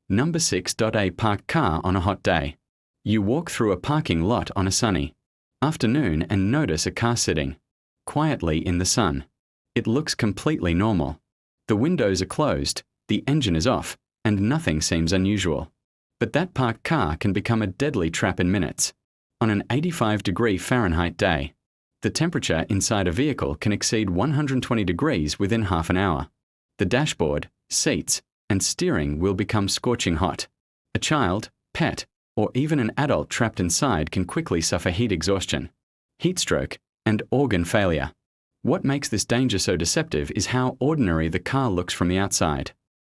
Number 6. A parked car on a hot day. You walk through a parking lot on a sunny afternoon and notice a car sitting quietly in the sun. It looks completely normal. The windows are closed, the engine is off, and nothing seems unusual. But that parked car can become a deadly trap in minutes. On an 85-degree Fahrenheit day, the temperature inside a vehicle can exceed 120 degrees within half an hour. The dashboard, seats, and steering will become scorching hot. A child, pet, or even an adult trapped inside can quickly suffer heat exhaustion, heat stroke, and organ failure. What makes this danger so deceptive is how ordinary the car looks from the outside.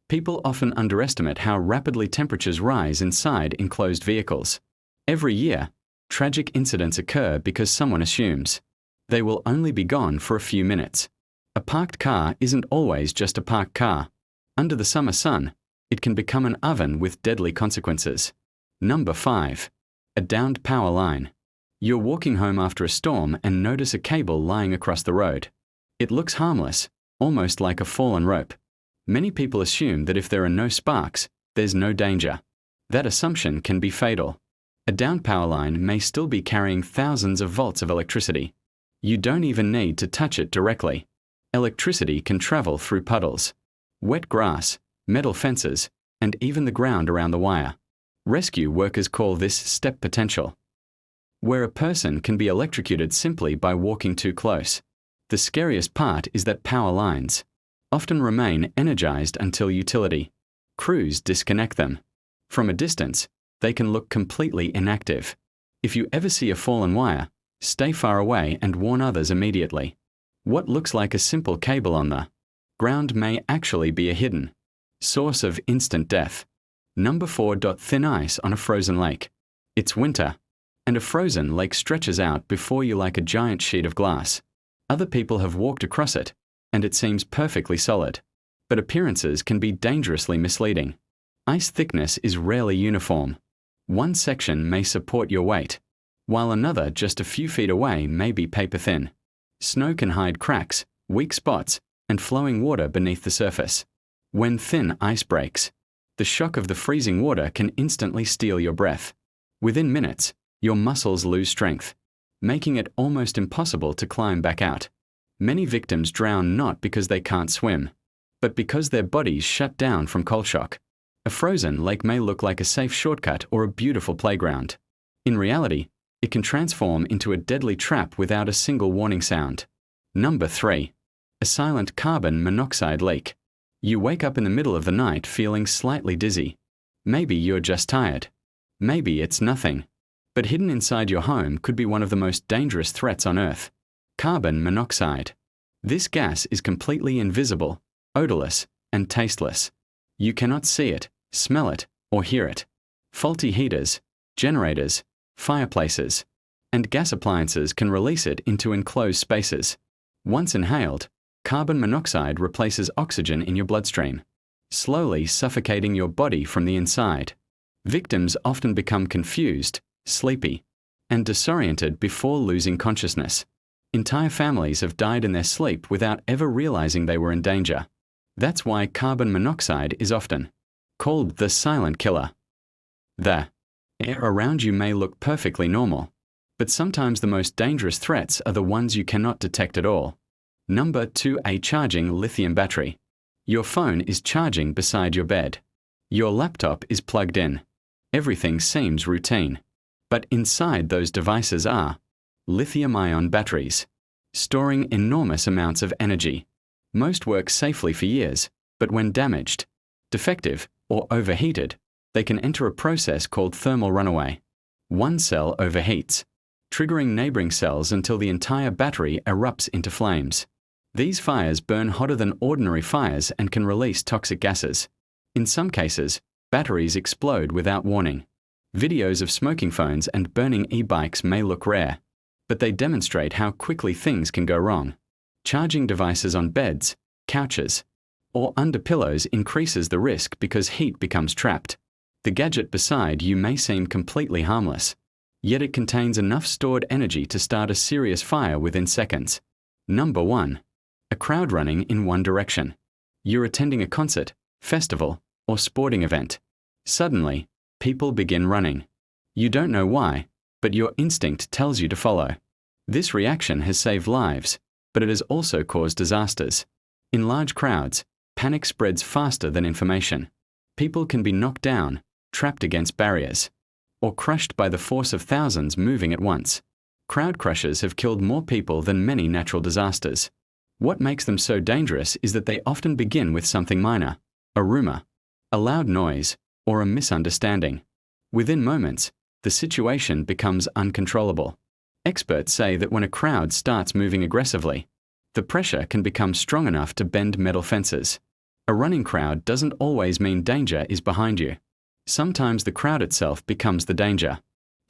People often underestimate how rapidly temperatures rise inside enclosed vehicles. Every year, tragic incidents occur because someone assumes they will only be gone for a few minutes. A parked car isn't always just a parked car. Under the summer sun, it can become an oven with deadly consequences. Number 5. A downed power line. You're walking home after a storm and notice a cable lying across the road. It looks harmless, almost like a fallen rope. Many people assume that if there are no sparks, there's no danger. That assumption can be fatal. A downed power line may still be carrying thousands of volts of electricity. You don't even need to touch it directly. Electricity can travel through puddles, wet grass, metal fences, and even the ground around the wire. Rescue workers call this step potential, where a person can be electrocuted simply by walking too close. The scariest part is that power lines often remain energized until utility crews disconnect them. From a distance, they can look completely inactive. If you ever see a fallen wire, stay far away and warn others immediately. What looks like a simple cable on the ground may actually be a hidden source of instant death. Number 4. Thin ice on a frozen lake. It's winter, and a frozen lake stretches out before you like a giant sheet of glass. Other people have walked across it, and it seems perfectly solid. But appearances can be dangerously misleading. Ice thickness is rarely uniform. One section may support your weight, while another just a few feet away may be paper thin. Snow can hide cracks, weak spots, and flowing water beneath the surface. When thin ice breaks, the shock of the freezing water can instantly steal your breath. Within minutes, your muscles lose strength, making it almost impossible to climb back out. Many victims drown not because they can't swim, but because their bodies shut down from cold shock. A frozen lake may look like a safe shortcut or a beautiful playground. In reality, it can transform into a deadly trap without a single warning sound. Number 3. A silent carbon monoxide leak. You wake up in the middle of the night feeling slightly dizzy. Maybe you're just tired. Maybe it's nothing. But hidden inside your home could be one of the most dangerous threats on Earth. Carbon monoxide. This gas is completely invisible, odorless, and tasteless. You cannot see it, smell it, or hear it. Faulty heaters, generators, fireplaces, and gas appliances can release it into enclosed spaces. Once inhaled, carbon monoxide replaces oxygen in your bloodstream, slowly suffocating your body from the inside. Victims often become confused, sleepy, and disoriented before losing consciousness. Entire families have died in their sleep without ever realizing they were in danger. That's why carbon monoxide is often called the silent killer. The air around you may look perfectly normal, but sometimes the most dangerous threats are the ones you cannot detect at all. Number 2. A charging lithium battery. Your phone is charging beside your bed. Your laptop is plugged in. Everything seems routine. But inside those devices are lithium-ion batteries, storing enormous amounts of energy. Most work safely for years, but when damaged, defective, or overheated, they can enter a process called thermal runaway. One cell overheats, triggering neighboring cells until the entire battery erupts into flames. These fires burn hotter than ordinary fires and can release toxic gases. In some cases, batteries explode without warning. Videos of smoking phones and burning e-bikes may look rare, but they demonstrate how quickly things can go wrong. Charging devices on beds, couches, or under pillows increases the risk because heat becomes trapped. The gadget beside you may seem completely harmless, yet it contains enough stored energy to start a serious fire within seconds. Number 1. A crowd running in one direction. You're attending a concert, festival, or sporting event. Suddenly, people begin running. You don't know why, but your instinct tells you to follow. This reaction has saved lives, but it has also caused disasters. In large crowds, panic spreads faster than information. People can be knocked down, trapped against barriers, or crushed by the force of thousands moving at once. Crowd crushes have killed more people than many natural disasters. What makes them so dangerous is that they often begin with something minor, a rumor, a loud noise, or a misunderstanding. Within moments, the situation becomes uncontrollable. Experts say that when a crowd starts moving aggressively, the pressure can become strong enough to bend metal fences. A running crowd doesn't always mean danger is behind you. Sometimes the crowd itself becomes the danger.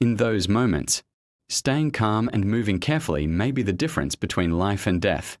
In those moments, staying calm and moving carefully may be the difference between life and death.